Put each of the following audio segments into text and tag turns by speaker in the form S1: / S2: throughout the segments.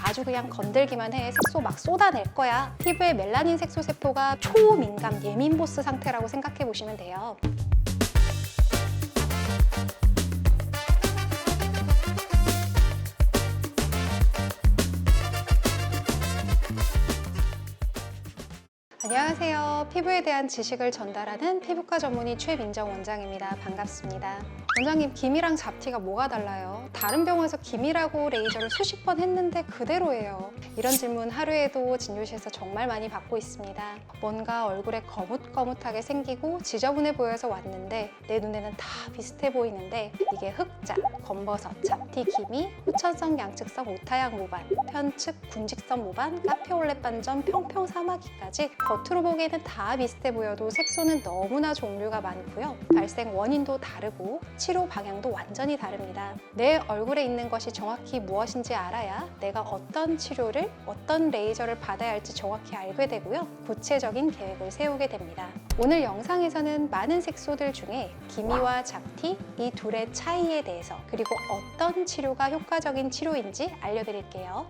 S1: 아주 그냥 건들기만 해 색소 막 쏟아낼 거야. 피부의 멜라닌 색소 세포가 초민감 예민 보스 상태라고 생각해 보시면 돼요. 안녕하세요. 피부에 대한 지식을 전달하는 피부과 전문의 최민정 원장입니다. 반갑습니다. 원장님, 기미랑 잡티가 뭐가 달라요? 다른 병원에서 기미라고 레이저를 수십 번 했는데 그대로예요. 이런 질문 하루에도 진료실에서 정말 많이 받고 있습니다. 뭔가 얼굴에 거뭇거뭇하게 생기고 지저분해 보여서 왔는데 내 눈에는 다 비슷해 보이는데 이게 흑자, 검버섯, 잡티, 기미, 후천성, 양측성, 오타양 모반, 편측, 군직선 모반, 카페올렛 반점, 평평 사마귀까지 겉으로 보기에는 다 비슷해 보여도 색소는 너무나 종류가 많고요. 발생 원인도 다르고 치료 방향도 완전히 다릅니다. 내 얼굴에 있는 것이 정확히 무엇인지 알아야 내가 어떤 치료를, 어떤 레이저를 받아야 할지 정확히 알게 되고요. 구체적인 계획을 세우게 됩니다. 오늘 영상에서는 많은 색소들 중에 기미와 잡티, 이 둘의 차이에 대해서 그리고 어떤 치료가 효과적인 치료인지 알려드릴게요.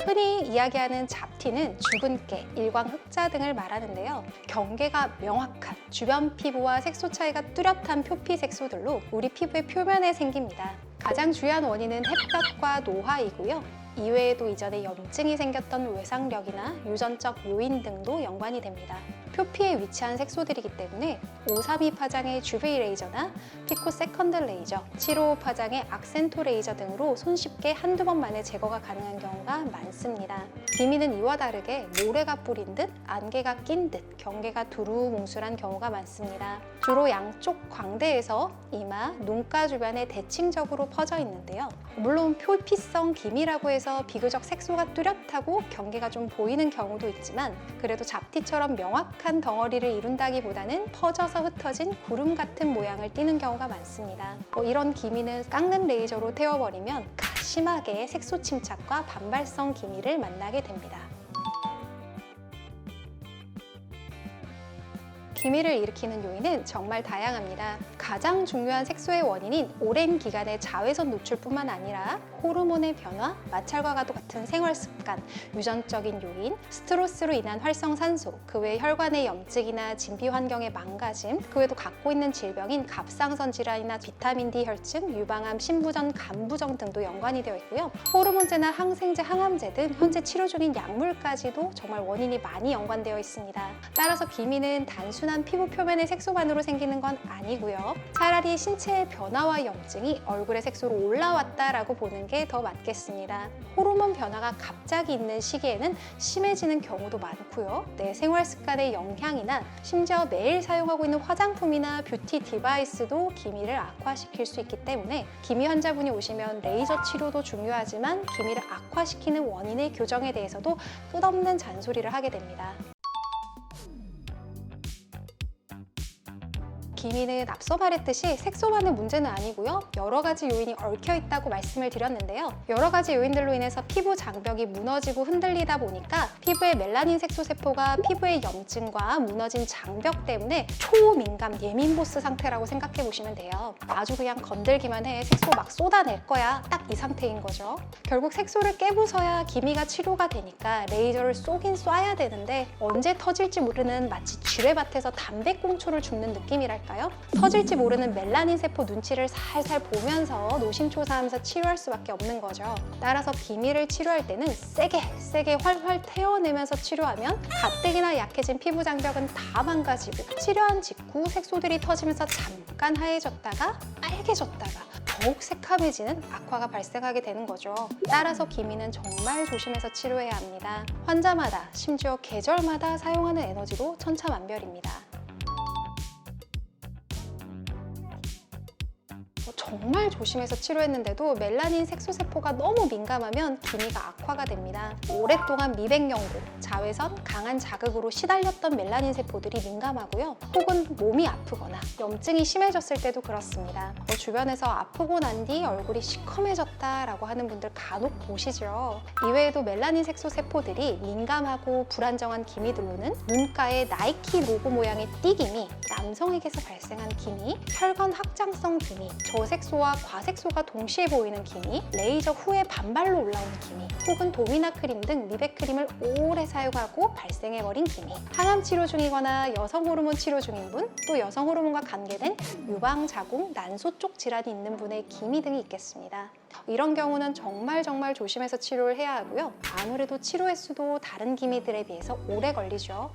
S1: 흔히 이야기하는 잡티는 죽은 깨, 일광 흑자 등을 말하는데요. 경계가 명확한 주변 피부와 색소 차이가 뚜렷한 표피 색소들로 우리 피부의 표면에 생깁니다. 가장 주요한 원인은 햇볕과 노화이고요. 이외에도 이전에 염증이 생겼던 외상력이나 유전적 요인 등도 연관이 됩니다. 표피에 위치한 색소들이기 때문에 532 파장의 주베이 레이저나 피코 세컨드 레이저, 755 파장의 악센토 레이저 등으로 손쉽게 한두 번 만에 제거가 가능한 경우가 많습니다. 기미는 이와 다르게 모래가 뿌린 듯, 안개가 낀 듯, 경계가 두루뭉술한 경우가 많습니다. 주로 양쪽 광대에서 이마, 눈가 주변에 대칭적으로 퍼져 있는데요. 물론 표피성 기미라고 해서 비교적 색소가 뚜렷하고 경계가 좀 보이는 경우도 있지만 그래도 잡티처럼 명확한 덩어리를 이룬다기보다는 퍼져서 흩어진 구름 같은 모양을 띠는 경우가 많습니다. 이런 기미는 깎는 레이저로 태워버리면 심하게 색소 침착과 반발성 기미를 만나게 됩니다. 기미를 일으키는 요인은 정말 다양합니다. 가장 중요한 색소의 원인인 오랜 기간의 자외선 노출뿐만 아니라 호르몬의 변화, 마찰과 같은 생활 습관, 유전적인 요인, 스트레스로 인한 활성산소, 그 외 혈관의 염증이나 진피 환경의 망가짐, 그 외에도 갖고 있는 질병인 갑상선 질환이나 비타민 D 혈증, 유방암, 신부전, 간부정 등도 연관이 되어 있고요. 호르몬제나 항생제, 항암제 등 현재 치료 중인 약물까지도 정말 원인이 많이 연관되어 있습니다. 따라서 기미는 단순한 피부 표면의 색소만으로 생기는 건 아니고요. 차라리 신체의 변화와 염증이 얼굴의 색소로 올라왔다라고 보는 게 더 맞겠습니다. 호르몬 변화가 갑자기 있는 시기에는 심해지는 경우도 많고요. 내 생활 습관의 영향이나 심지어 매일 사용하고 있는 화장품이나 뷰티 디바이스도 기미를 악화시킬 수 있기 때문에 기미 환자분이 오시면 레이저 치료도 중요하지만 기미를 악화시키는 원인의 교정에 대해서도 끝없는 잔소리를 하게 됩니다. 기미는 앞서 말했듯이 색소만의 문제는 아니고요. 여러 가지 요인이 얽혀 있다고 말씀을 드렸는데요. 여러 가지 요인들로 인해서 피부 장벽이 무너지고 흔들리다 보니까 피부의 멜라닌 색소 세포가 피부의 염증과 무너진 장벽 때문에 초민감 예민 보스 상태라고 생각해 보시면 돼요. 아주 그냥 건들기만 해 색소 막 쏟아낼 거야. 딱 이 상태인 거죠. 결국 색소를 깨부숴야 기미가 치료가 되니까 레이저를 쏘긴 쏴야 되는데 언제 터질지 모르는 마치 쥐레밭에서 담배꽁초를 줍는 느낌이랄까요? 터질지 모르는 멜라닌 세포 눈치를 살살 보면서 노심초사하면서 치료할 수밖에 없는 거죠. 따라서 기미를 치료할 때는 세게 활활 태워내면서 치료하면 가뜩이나 약해진 피부 장벽은 다 망가지고 치료한 직후 색소들이 터지면서 잠깐 하얘졌다가 빨개졌다가 더욱 새카매지는 악화가 발생하게 되는 거죠. 따라서 기미는 정말 조심해서 치료해야 합니다. 환자마다 심지어 계절마다 사용하는 에너지도 천차만별입니다. 정말 조심해서 치료했는데도 멜라닌 색소세포가 너무 민감하면 기미가 악화가 됩니다. 오랫동안 미백 연고, 자외선, 강한 자극으로 시달렸던 멜라닌 세포들이 민감하고요. 혹은 몸이 아프거나 염증이 심해졌을 때도 그렇습니다. 주변에서 아프고 난 뒤 얼굴이 시커매졌다라고 하는 분들 간혹 보시죠. 이외에도 멜라닌 색소세포들이 민감하고 불안정한 기미들로는 눈가에 나이키 로고 모양의 띠기미, 남성에게서 발생한 기미, 혈관 확장성 기미, 저색 색소와 과색소가 동시에 보이는 기미, 레이저 후에 반발로 올라오는 기미, 혹은 도미나 크림 등 미백 크림을 오래 사용하고 발생해버린 기미, 항암 치료 중이거나 여성 호르몬 치료 중인 분, 또 여성 호르몬과 관계된 유방, 자궁, 난소 쪽 질환이 있는 분의 기미 등이 있겠습니다. 이런 경우는 정말 조심해서 치료를 해야 하고요. 아무래도 치료 횟수도 다른 기미들에 비해서 오래 걸리죠.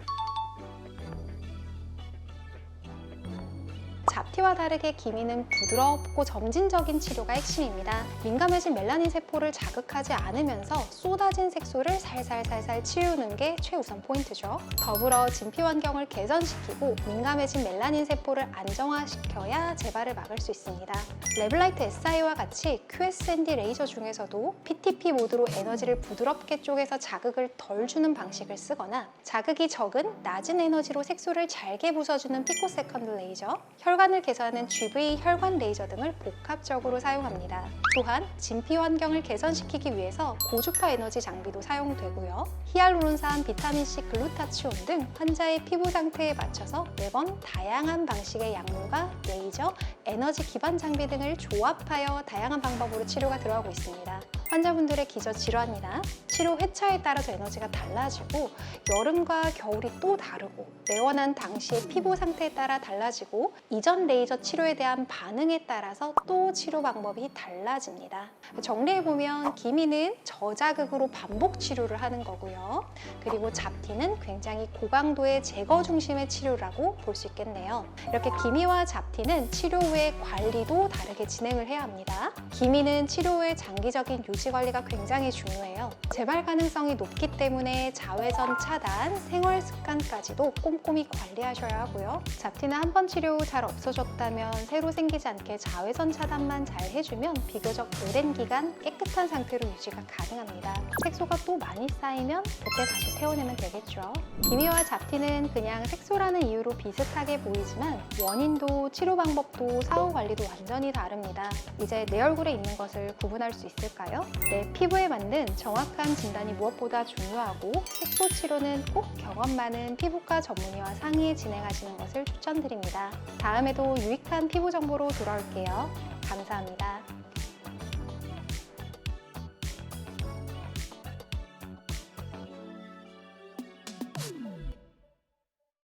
S1: 잡티와 다르게 기미는 부드럽고 점진적인 치료가 핵심입니다. 민감해진 멜라닌 세포를 자극하지 않으면서 쏟아진 색소를 살살 치우는 게 최우선 포인트죠. 더불어 진피 환경을 개선시키고 민감해진 멜라닌 세포를 안정화시켜야 재발을 막을 수 있습니다. 레블라이트 SI와 같이 QSND 레이저 중에서도 PTP 모드로 에너지를 부드럽게 쪼개서 자극을 덜 주는 방식을 쓰거나 자극이 적은 낮은 에너지로 색소를 잘게 부숴주는 피코세컨드 레이저, 혈관을 개선하는 GV 혈관 레이저 등을 복합적으로 사용합니다. 또한 진피 환경을 개선시키기 위해서 고주파 에너지 장비도 사용되고요. 히알루론산, 비타민C, 글루타치온 등 환자의 피부 상태에 맞춰서 매번 다양한 방식의 약물과 레이저, 에너지 기반 장비 등을 조합하여 다양한 방법으로 치료가 들어가고 있습니다. 환자분들의 기저 질환이나 치료 회차에 따라서 에너지가 달라지고 여름과 겨울이 또 다르고 내원한 당시의 피부 상태에 따라 달라지고 이전 레이저 치료에 대한 반응에 따라서 또 치료 방법이 달라집니다. 정리해보면 기미는 저자극으로 반복 치료를 하는 거고요. 그리고 잡티는 굉장히 고강도의 제거 중심의 치료라고 볼 수 있겠네요. 이렇게 기미와 잡티는 치료 후에 관리도 다르게 진행을 해야 합니다. 기미는 치료 후에 장기적인 유지 관리가 굉장히 중요해요. 재발 가능성이 높기 때문에 자외선 차단, 생활 습관까지도 꼼꼼히 관리하셔야 하고요. 잡티는 한 번 치료 후 잘 없어졌다면 새로 생기지 않게 자외선 차단만 잘 해주면 비교적 오랜 기간 깨끗한 상태로 유지가 가능합니다. 색소가 또 많이 쌓이면 그때 다시 태워내면 되겠죠. 기미와 잡티는 그냥 색소라는 이유로 비슷하게 보이지만 원인도 치료 방법도 사후 관리도 완전히 다릅니다. 이제 내 얼굴에 있는 것을 구분할 수 있을까요? 내 피부에 맞는 정확한 진단이 무엇보다 중요하고 색소 치료는 꼭 경험 많은 피부과 전문의와 상의해 진행하시는 것을 추천드립니다. 다음에도 유익한 피부 정보로 돌아올게요. 감사합니다.